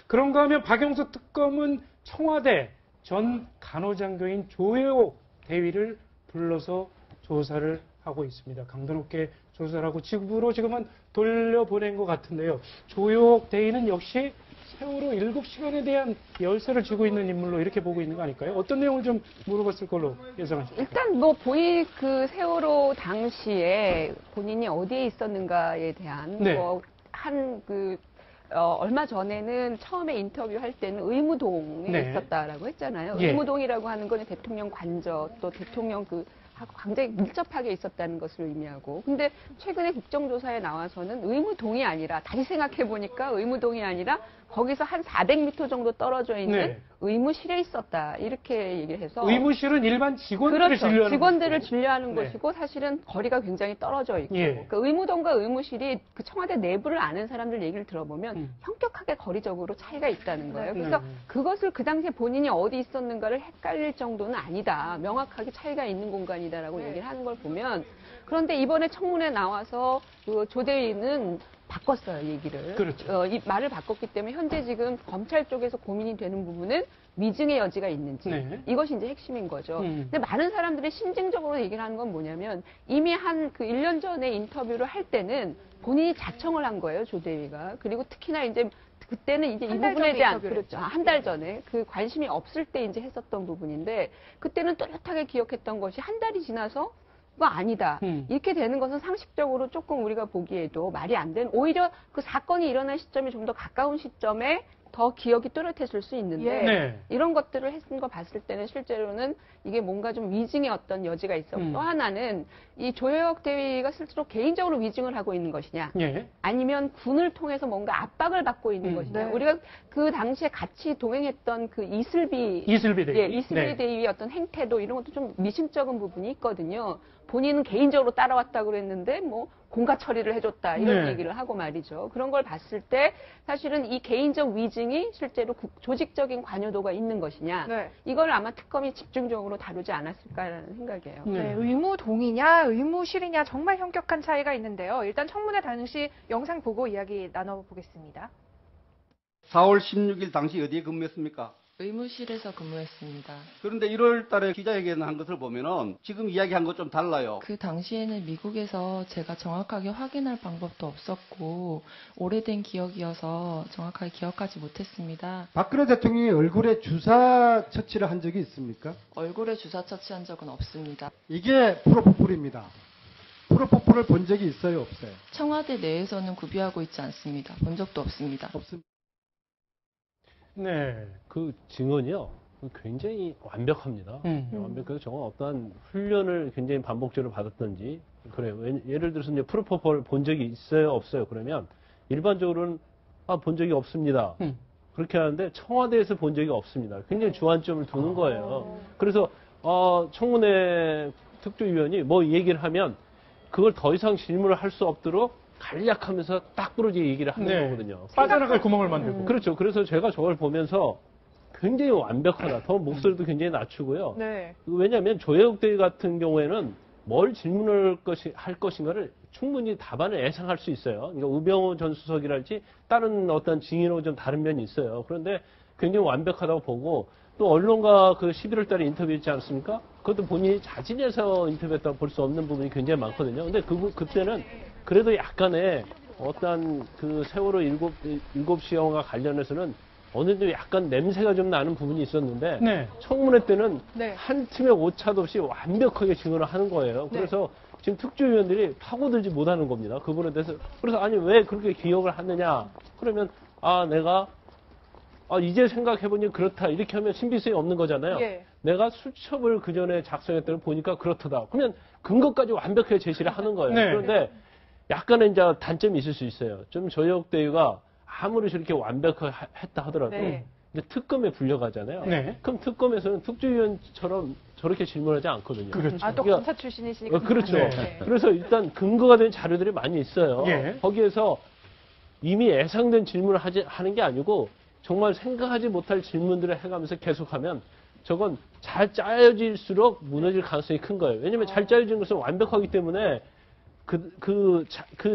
그런가 하면 박영수 특검은 청와대 전 간호장교인 조혜옥 대위를 불러서 조사를 하고 있습니다. 강도 높게 조사를 하고 집으로 지금은 돌려보낸 것 같은데요. 조혜옥 대위는 역시 세월호 7시간에 대한 열쇠를 쥐고 있는 인물로 이렇게 보고 있는 거 아닐까요? 어떤 내용을 좀 물어봤을 걸로 예상하십니까? 일단 뭐 본인 그 세월호 당시에 본인이 어디에 있었는가에 대한 네. 얼마 전에는 처음에 인터뷰할 때는 의무동에 네. 있었다라고 했잖아요. 예. 의무동이라고 하는 건 대통령 관저 또 대통령 하고 굉장히 밀접하게 있었다는 것을 의미하고. 근데 최근에 국정조사에 나와서는 의무동이 아니라 다시 생각해 보니까 의무동이 아니라 거기서 한 400m 정도 떨어져 있는 네. 의무실에 있었다. 이렇게 얘기를 해서. 의무실은 일반 직원들을 그렇죠. 진료하는 직원들을 곳이고. 진료하는 네. 것이고 사실은 거리가 굉장히 떨어져 있고. 예. 그러니까 의무동과 의무실이 그 청와대 내부를 아는 사람들 얘기를 들어보면 현격하게 거리적으로 차이가 있다는 거예요. 그래서 그것을 그 당시에 본인이 어디 있었는가를 헷갈릴 정도는 아니다. 명확하게 차이가 있는 공간이다라고 얘기를 하는 걸 보면, 그런데 이번에 청문회 나와서 그 조대위는 바꿨어요, 얘기를. 그렇죠. 이 말을 바꿨기 때문에 현재 지금 검찰 쪽에서 고민이 되는 부분은 위증의 여지가 있는지. 네. 이것이 이제 핵심인 거죠. 근데 많은 사람들이 심증적으로 얘기를 하는 건 뭐냐면, 이미 한 그 1년 전에 인터뷰를 할 때는 본인이 자청을 한 거예요, 조대위가. 그리고 특히나 이제 그때는 이제 이 부분에 대한, 그렇죠. 한 달 전에 그 관심이 없을 때 이제 했었던 부분인데, 그때는 또렷하게 기억했던 것이 한 달이 지나서 그거 아니다. 이렇게 되는 것은 상식적으로 조금 우리가 보기에도 말이 안 되는, 오히려 그 사건이 일어난 시점이 좀 더 가까운 시점에 더 기억이 또렷했을 수 있는데, 네. 이런 것들을 했은 거 봤을 때는 실제로는 이게 뭔가 좀 위증의 어떤 여지가 있어. 또 하나는 이 조혜옥 대위가 실제로 개인적으로 위증을 하고 있는 것이냐, 예. 아니면 군을 통해서 뭔가 압박을 받고 있는 것이냐. 네. 우리가 그 당시에 같이 동행했던 그 이슬비 대위. 예, 이슬비 네. 대위의 어떤 행태도 이런 것도 좀 미심쩍은 부분이 있거든요. 본인은 개인적으로 따라왔다고 그랬는데 뭐 공가 처리를 해줬다 이런 네. 얘기를 하고 말이죠. 그런 걸 봤을 때 사실은 이 개인적 위증이 실제로 조직적인 관여도가 있는 것이냐, 네. 이걸 아마 특검이 집중적으로 다루지 않았을까라는 생각이에요. 네, 의무동이냐 의무실이냐 정말 현격한 차이가 있는데요. 일단 청문회 당시 영상 보고 이야기 나눠보겠습니다. 4월 16일 당시 어디에 근무했습니까? 의무실에서 근무했습니다. 그런데 1월 달에 기자회견을 한 것을 보면은 지금 이야기한 것 좀 달라요. 그 당시에는 미국에서 제가 정확하게 확인할 방법도 없었고 오래된 기억이어서 정확하게 기억하지 못했습니다. 박근혜 대통령이 얼굴에 주사 처치를 한 적이 있습니까? 얼굴에 주사 처치한 적은 없습니다. 이게 프로포폴입니다. 프로포폴을 본 적이 있어요, 없어요? 청와대 내에서는 구비하고 있지 않습니다. 본 적도 없습니다. 없습니다. 네. 그 증언이요, 굉장히 완벽합니다. 완벽해서 저건 어떠한 훈련을 굉장히 반복적으로 받았던지 그래요. 예를 들어서 이제 프로포폴 본 적이 있어요, 없어요? 그러면 일반적으로는 본 적이 없습니다. 그렇게 하는데 청와대에서 본 적이 없습니다. 굉장히 주안점을 두는 거예요. 그래서 청문회 특조위원이 뭐 얘기를 하면 그걸 더 이상 질문을 할 수 없도록 간략하면서 딱 부러지게 얘기를 하는 네. 거거든요. 빠져나갈 구멍을 만들고. 그렇죠. 그래서 제가 저걸 보면서 굉장히 완벽하다. 더 목소리도 굉장히 낮추고요. 네. 왜냐하면 조혜옥 대위 같은 경우에는 뭘 질문할 것인가를 충분히 답안을 예상할 수 있어요. 그러니까 우병우 전 수석이랄지 다른 어떤 증인하고 좀 다른 면이 있어요. 그런데 굉장히 완벽하다고 보고, 또 언론과 그 11월 달에 인터뷰했지 않습니까? 그것도 본인이 자진해서 인터뷰했다고 볼 수 없는 부분이 굉장히 많거든요. 근데 그때는 그래도 약간의 어떤 그 세월호 7시와 관련해서는 어느 정도 약간 냄새가 좀 나는 부분이 있었는데, 네. 청문회 때는 네. 한 틈의 오차도 없이 완벽하게 증언을 하는 거예요. 그래서 지금 특조위원들이 파고들지 못하는 겁니다. 그 부분에 대해서. 그래서 아니 왜 그렇게 기억을 하느냐. 그러면 내가 이제 생각해보니 그렇다. 이렇게 하면 신빙성이 없는 거잖아요. 예. 내가 수첩을 그 전에 작성했더니 보니까 그렇다. 그러면 근거까지 완벽하게 제시를 하는 거예요. 네. 그런데 약간의 이제 단점이 있을 수 있어요. 좀 조혜옥 대위가 아무리 저렇게 완벽하게 했다 하더라도 네. 이제 특검에 불려가잖아요. 네. 그럼 특검에서는 특조위원처럼 저렇게 질문하지 않거든요. 그렇죠. 또 그러니까- 검사 출신이시니까. 그렇죠. 네. 그래서 일단 근거가 된 자료들이 많이 있어요. 예. 거기에서 이미 예상된 질문을 하는 게 아니고 정말 생각하지 못할 질문들을 해가면서 계속하면 저건 잘 짜여질수록 무너질 가능성이 큰 거예요. 왜냐하면 잘 짜여진 것은 완벽하기 때문에 그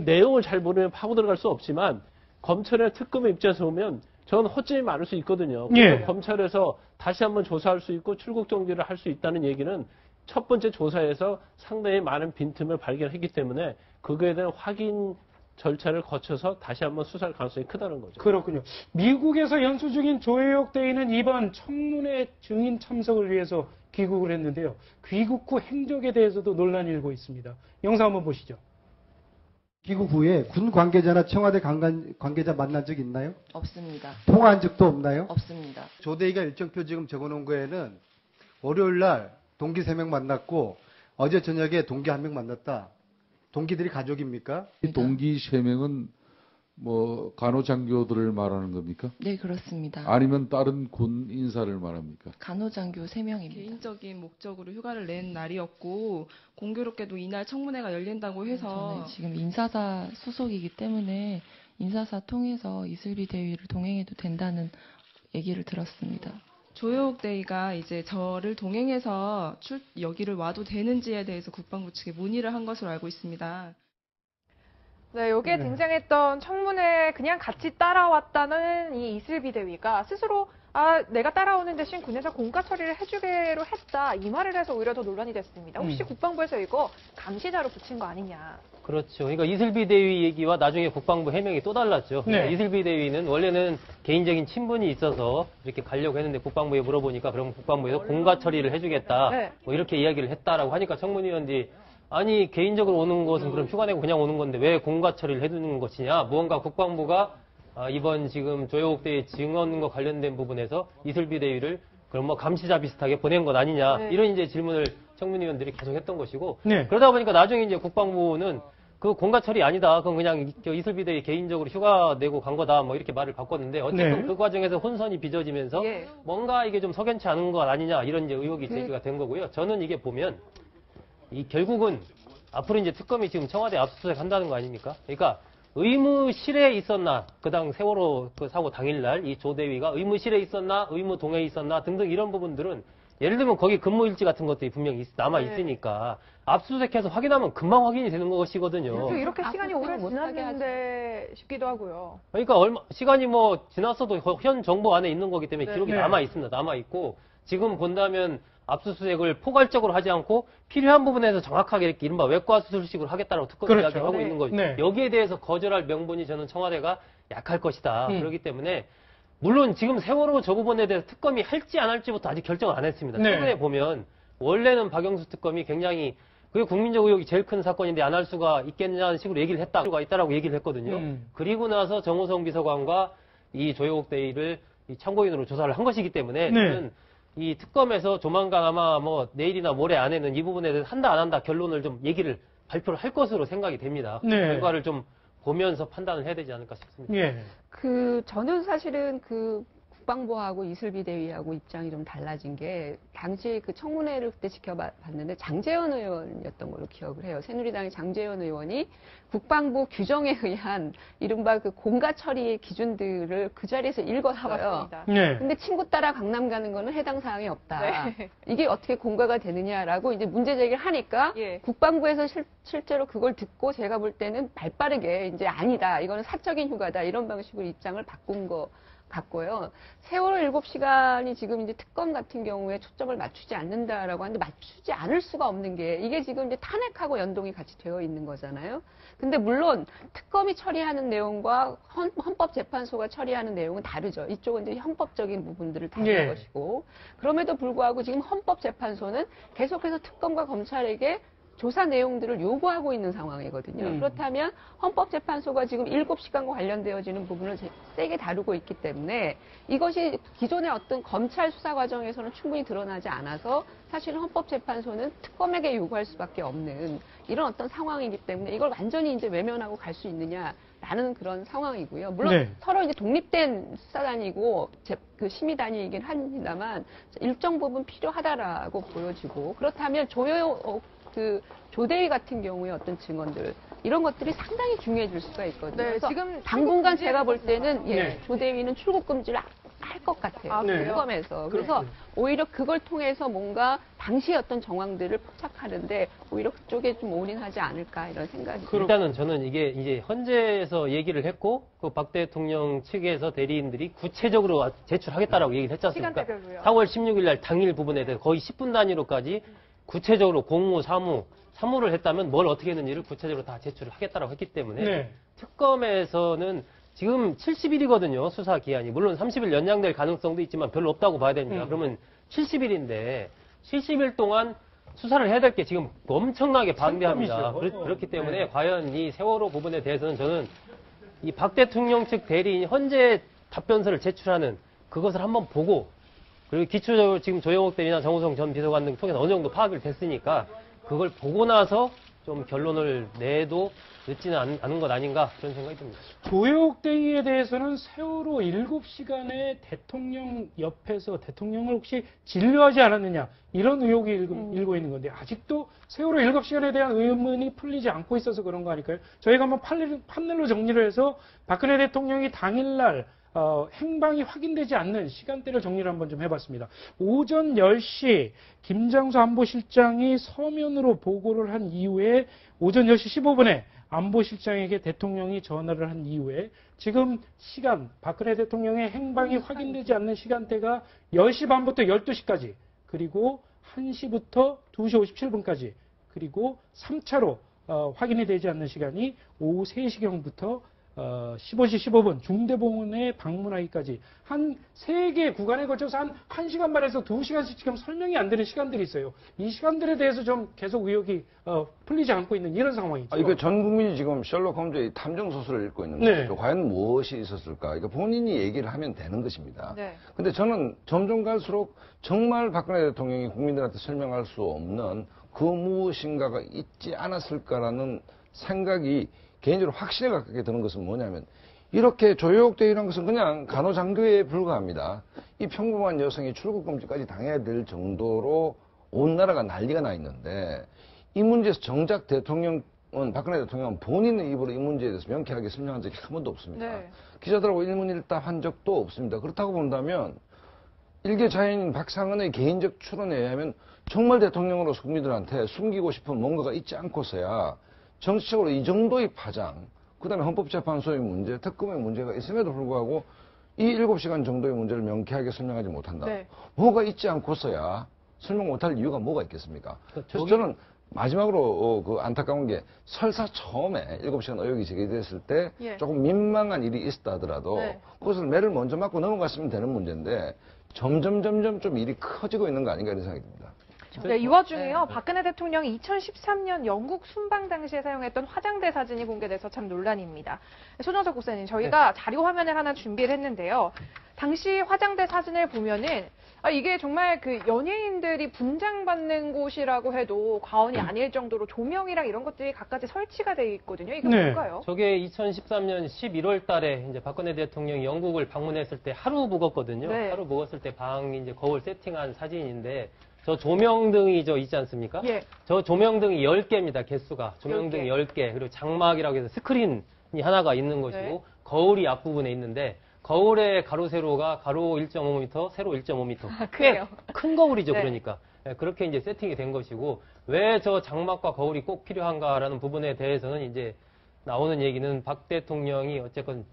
내용을 잘 모르면 파고 들어갈 수 없지만 검찰이나 특검의 입장에서 보면 저는 허점이 많을 수 있거든요. 예. 그래서 검찰에서 다시 한번 조사할 수 있고 출국 정지를 할 수 있다는 얘기는 첫 번째 조사에서 상당히 많은 빈틈을 발견했기 때문에 그거에 대한 확인 절차를 거쳐서 다시 한번 수사할 가능성이 크다는 거죠. 그렇군요. 미국에서 연수 중인 조혜옥 대위는 이번 청문회 증인 참석을 위해서 귀국을 했는데요. 귀국 후 행적에 대해서도 논란이 일고 있습니다. 영상 한번 보시죠. 귀국 후에 군 관계자나 청와대 관계자 만난 적 있나요? 없습니다. 통화한 적도 없나요? 없습니다. 조대희가 일정표 지금 적어놓은 거에는 월요일 날 동기 3명 만났고 어제 저녁에 동기 1명 만났다. 동기들이 가족입니까? 이 동기 3명은 뭐 간호장교들을 말하는 겁니까? 네, 그렇습니다. 아니면 다른 군 인사를 말합니까? 간호장교 3명입니다. 개인적인 목적으로 휴가를 낸 날이었고 공교롭게도 이날 청문회가 열린다고 해서 저는 지금 인사사 소속이기 때문에 인사사 통해서 이슬비 대위를 동행해도 된다는 얘기를 들었습니다. 조혜옥 대위가 이제 저를 동행해서 여기를 와도 되는지에 대해서 국방부 측에 문의를 한 것으로 알고 있습니다. 네, 여기에 등장했던 청문회 그냥 같이 따라왔다는 이 이슬비 대위가 스스로 내가 따라오는 대신 군에서 공가 처리를 해주기로 했다 이 말을 해서 오히려 더 논란이 됐습니다. 혹시 국방부에서 이거 감시자로 붙인 거 아니냐? 그렇죠. 그러니까 이슬비 대위 얘기와 나중에 국방부 해명이 또 달랐죠. 네. 이슬비 대위는 원래는 개인적인 친분이 있어서 이렇게 가려고 했는데 국방부에 물어보니까 그럼 국방부에서 공가 처리를 해주겠다. 네. 뭐 이렇게 이야기를 했다라고 하니까 청문위원들이 아니 개인적으로 오는 것은 그럼 휴가 내고 그냥 오는 건데 왜 공가 처리를 해주는 것이냐. 무언가 국방부가 이번 지금 조혜옥 대위 증언과 관련된 부분에서 이슬비 대위를 그럼 뭐 감시자 비슷하게 보낸 것 아니냐. 네. 이런 이제 질문을 청문위원들이 계속 했던 것이고 네. 그러다 보니까 나중에 이제 국방부는 그 공가 처리 아니다. 그건 그냥 이슬비 대위 개인적으로 휴가 내고 간 거다. 뭐 이렇게 말을 바꿨는데 어쨌든 네. 그 과정에서 혼선이 빚어지면서 예. 뭔가 이게 좀 석연치 않은 것 아니냐 이런 이제 의혹이 제기가 된 거고요. 저는 이게 보면 이 결국은 앞으로 이제 특검이 지금 청와대 압수수색 한다는 거 아닙니까? 그러니까 의무실에 있었나, 그당 세월호 그 사고 당일날 이 조 대위가 의무실에 있었나, 의무동에 있었나 등등 이런 부분들은 예를 들면 거기 근무일지 같은 것들이 분명히 남아 있으니까 압수수색해서 확인하면 금방 확인이 되는 것이거든요. 또 이렇게 시간이 오래 압수수색을 못하게 지났는데 싶기도 하고요. 그러니까 시간이 뭐 지났어도 현 정보 안에 있는 거기 때문에 기록이 네. 남아 있습니다. 남아 있고 지금 본다면 압수수색을 포괄적으로 하지 않고 필요한 부분에서 정확하게 이렇게 이른바 외과 수술식으로 하겠다라고 특검이 그렇죠. 이야기하고 네. 있는 거죠. 네. 여기에 대해서 거절할 명분이 저는 청와대가 약할 것이다. 음. 그렇기 때문에 물론 지금 세월호 저 부분에 대해서 특검이 할지 안 할지부터 아직 결정을 안 했습니다. 네. 최근에 보면 원래는 박영수 특검이 굉장히 그게 국민적 의혹이 제일 큰 사건인데 안 할 수가 있겠냐는 식으로 얘기를 했다. 수가 있다라고 얘기를 했거든요. 그리고 나서 정호성 비서관과 이 조혜옥 대위를 이 참고인으로 조사를 한 것이기 때문에 네. 저는 이 특검에서 조만간 아마 뭐 내일이나 모레 안에는 이 부분에 대해서 한다 안 한다 결론을 좀 얘기를 발표를 할 것으로 생각이 됩니다. 네. 결과를 좀 보면서 판단을 해야 되지 않을까 싶습니다. 예. 저는 사실은 국방부하고 이슬비 대위하고 입장이 좀 달라진 게 당시 그 청문회를 그때 지켜봤는데 장제원 의원이었던 걸로 기억을 해요. 새누리당의 장제원 의원이 국방부 규정에 의한 이른바 그 공가 처리 기준들을 그 자리에서 읽었어요. 맞습니다. 네. 근데 친구 따라 강남 가는 거는 해당 사항이 없다. 네. 이게 어떻게 공가가 되느냐라고 이제 문제 제기를 하니까 예. 국방부에서 실제로 그걸 듣고 제가 볼 때는 발빠르게 이제 아니다. 이거는 사적인 휴가다. 이런 방식으로 입장을 바꾼 거 같고요. 세월호 7시간이 지금 이제 특검 같은 경우에 초점을 맞추지 않는다라고 하는데 맞추지 않을 수가 없는 게 이게 지금 이제 탄핵하고 연동이 같이 되어 있는 거잖아요. 근데 물론 특검이 처리하는 내용과 헌법재판소가 처리하는 내용은 다르죠. 이쪽은 이제 헌법적인 부분들을 다룬 예. 것이고 그럼에도 불구하고 지금 헌법재판소는 계속해서 특검과 검찰에게 조사 내용들을 요구하고 있는 상황이거든요. 그렇다면 헌법재판소가 지금 7시간과 관련되어지는 부분을 세게 다루고 있기 때문에 이것이 기존의 어떤 검찰 수사 과정에서는 충분히 드러나지 않아서 사실은 헌법재판소는 특검에게 요구할 수밖에 없는 이런 어떤 상황이기 때문에 이걸 완전히 이제 외면하고 갈 수 있느냐라는 그런 상황이고요. 물론 네. 서로 이제 독립된 수사단이고 그 심의단이긴 합니다만 일정 부분 필요하다라고 보여지고 그렇다면 조대위 같은 경우에 어떤 증언들 이런 것들이 상당히 중요해질 수가 있거든요. 네, 그래서 지금 당분간 출국 제가 볼 금지에 때는 네. 조대위는 출국 금지를 할 것 같아요. 네. 특검에서. 그래서 오히려 그걸 통해서 뭔가 당시의 어떤 정황들을 포착하는데 오히려 그쪽에 좀 올인하지 않을까 이런 생각이 듭니다. 일단은 저는 이게 이제 헌재에서 얘기를 했고 그 박 대통령 측에서 대리인들이 구체적으로 제출하겠다라고 얘기를 했지 않습니까? 시간대별로요. 4월 16일 날 당일 부분에 대해서 거의 10분 단위로까지 구체적으로 공무, 사무를 했다면 뭘 어떻게 했는지를 구체적으로 다 제출을 하겠다라고 했기 때문에 네. 특검에서는 지금 70일이거든요, 수사 기한이. 물론 30일 연장될 가능성도 있지만 별로 없다고 봐야 됩니다. 그러면 70일인데 70일 동안 수사를 해야 될 게 지금 엄청나게 방대합니다. 그렇기 때문에 과연 이 세월호 부분에 대해서는 저는 이 박 대통령 측 대리인이 헌재 답변서를 제출하는 그것을 한번 보고 그리고 기초적으로 지금 조영욱 대리나 정우성 전 비서관 등 통해서 어느 정도 파악이 됐으니까 그걸 보고 나서 좀 결론을 내도 늦지는 않은 것 아닌가 그런 생각이 듭니다. 조혁 대위에 대해서는 세월호 7시간에 대통령 옆에서 대통령을 혹시 진료하지 않았느냐 이런 의혹이 일고 있는 건데 아직도 세월호 7시간에 대한 의문이 풀리지 않고 있어서 그런 거 아닐까요? 저희가 한번 판넬로 정리를 해서 박근혜 대통령이 당일날 행방이 확인되지 않는 시간대를 정리를 한번 좀 해봤습니다. 오전 10시 김장수 안보실장이 서면으로 보고를 한 이후에 오전 10시 15분에 안보실장에게 대통령이 전화를 한 이후에 지금 시간, 박근혜 대통령의 행방이 확인되지 않는 시간대가 10시 반부터 12시까지 그리고 1시부터 2시 57분까지 그리고 3차로 확인이 되지 않는 시간이 오후 3시경부터 15시 15분 중대본에 방문하기까지 한 3개 구간에 걸쳐서 한 1시간 반에서 2시간씩 지금 설명이 안 되는 시간들이 있어요. 이 시간들에 대해서 좀 계속 의혹이 풀리지 않고 있는 이런 상황이죠. 이거 전 국민이 지금 셜록 홈즈의 탐정 소설을 읽고 있는데 네. 과연 무엇이 있었을까? 이거 본인이 얘기를 하면 되는 것입니다. 네. 근데 저는 점점 갈수록 정말 박근혜 대통령이 국민들한테 설명할 수 없는 그 무엇인가가 있지 않았을까라는 생각이 개인적으로 확신을 갖게 되는 것은 뭐냐면 이렇게 조혁대위라는 것은 그냥 간호장교에 불과합니다. 이 평범한 여성이 출국금지까지 당해야 될 정도로 온 나라가 난리가 나 있는데 이 문제에서 정작 박근혜 대통령은 본인의 입으로 이 문제에 대해서 명쾌하게 설명한 적이 한 번도 없습니다. 네. 기자들하고 일문일답한 적도 없습니다. 그렇다고 본다면 일개 자연인 박상은의 개인적 추론에 의하면 정말 대통령으로서 국민들한테 숨기고 싶은 뭔가가 있지 않고서야 정치적으로 이 정도의 파장, 그 다음에 헌법재판소의 문제, 특검의 문제가 있음에도 불구하고 이 7시간 정도의 문제를 명쾌하게 설명하지 못한다. 네. 뭐가 있지 않고서야 설명 못할 이유가 뭐가 있겠습니까? 그래서 저는 마지막으로 그 안타까운 게 설사 처음에 7시간 의혹이 제기됐을 때 예. 조금 민망한 일이 있었다 하더라도 네. 그것을 매를 먼저 맞고 넘어갔으면 되는 문제인데 점점 좀 일이 커지고 있는 거 아닌가 이런 생각이 듭니다. 네, 이 와중에요. 박근혜 대통령이 2013년 영국 순방 당시에 사용했던 화장대 사진이 공개돼서 참 논란입니다. 손정석 국장님, 저희가 자료 화면을 하나 준비를 했는데요. 당시 화장대 사진을 보면은 이게 정말 그 연예인들이 분장받는 곳이라고 해도 과언이 아닐 정도로 조명이랑 이런 것들이 각가지 설치가 되어 있거든요. 이게 뭔가요? 저게 2013년 11월 달에 이제 박근혜 대통령이 영국을 방문했을 때 하루 묵었거든요. 네. 하루 묵었을 때 방 이제 거울 세팅한 사진인데 저 조명등이 있지 않습니까? 예. 저 조명등이 10개입니다, 개수가. 조명등이 10개. 10개. 그리고 장막이라고 해서 스크린이 하나가 있는 것이고, 네. 거울이 앞부분에 있는데, 거울의 가로 세로가 가로 1.5m, 세로 1.5m. 그래요? 큰 거울이죠, 네. 그러니까. 그렇게 이제 세팅이 된 것이고, 왜 저 장막과 거울이 꼭 필요한가라는 부분에 대해서는 이제 나오는 얘기는 박 대통령이 어쨌건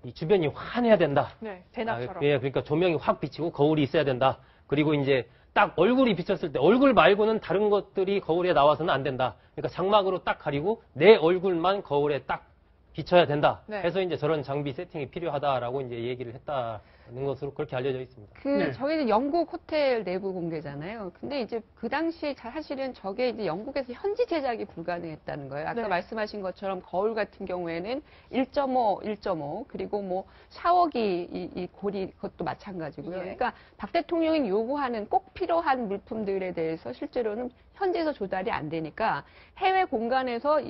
이 주변이 환해야 된다. 네, 대낮처럼. 예, 그러니까 조명이 확 비치고 거울이 있어야 된다. 그리고 이제 딱 얼굴이 비쳤을 때 얼굴 말고는 다른 것들이 거울에 나와서는 안 된다. 그러니까 장막으로 딱 가리고 내 얼굴만 거울에 딱 비춰야 된다. 네. 해서 이제 저런 장비 세팅이 필요하다라고 이제 얘기를 했다는 것으로 그렇게 알려져 있습니다. 저희는 영국 호텔 내부 공개잖아요. 근데 이제 그 당시에 사실은 저게 이제 영국에서 현지 제작이 불가능했다는 거예요. 아까 네. 말씀하신 것처럼 거울 같은 경우에는 1.5, 그리고 뭐 샤워기 이 고리 그것도 마찬가지고요. 예. 그러니까 박 대통령이 요구하는 꼭 필요한 물품들에 대해서 실제로는 현지에서 조달이 안 되니까 해외 공간에서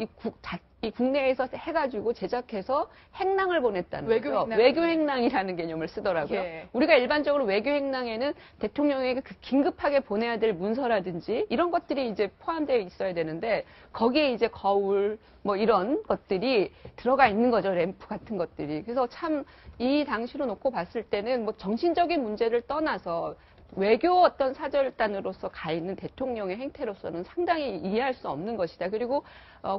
이 국내에서 해가지고 제작해서 행랑을 보냈다는 외교 거죠. 행랑. 외교 행랑이라는 개념을 쓰더라고요. 예. 우리가 일반적으로 외교 행랑에는 대통령에게 그 긴급하게 보내야 될 문서라든지 이런 것들이 이제 포함되어 있어야 되는데 거기에 이제 거울 뭐 이런 것들이 들어가 있는 거죠. 램프 같은 것들이. 그래서 참 이 당시로 놓고 봤을 때는 뭐 정신적인 문제를 떠나서 외교 어떤 사절단으로서 가 있는 대통령의 행태로서는 상당히 이해할 수 없는 것이다. 그리고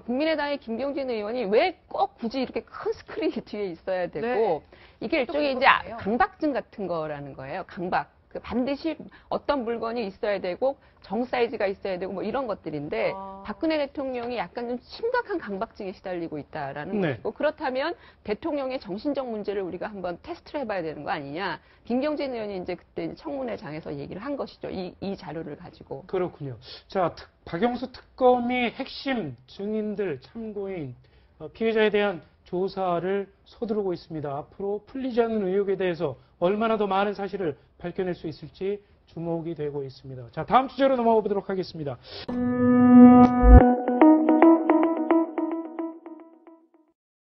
국민의당의 김병진 의원이 왜 꼭 굳이 이렇게 큰 스크린이 뒤에 있어야 되고 네. 이게 일종의 이제 그거예요. 강박증 같은 거라는 거예요. 강박. 그 반드시 어떤 물건이 있어야 되고 정 사이즈가 있어야 되고 뭐 이런 것들인데 박근혜 대통령이 약간 좀 심각한 강박증에 시달리고 있다라는 네. 것이고 그렇다면 대통령의 정신적 문제를 우리가 한번 테스트를 해봐야 되는 거 아니냐. 김경진 의원이 이제 그때 청문회장에서 얘기를 한 것이죠. 이 자료를 가지고. 그렇군요. 자, 박영수 특검이 핵심 증인들, 참고인, 피해자에 대한 조사를 서두르고 있습니다. 앞으로 풀리지 않는 의혹에 대해서 얼마나 더 많은 사실을 밝혀낼 수 있을지 주목이 되고 있습니다. 자, 다음 주제로 넘어가 보도록 하겠습니다.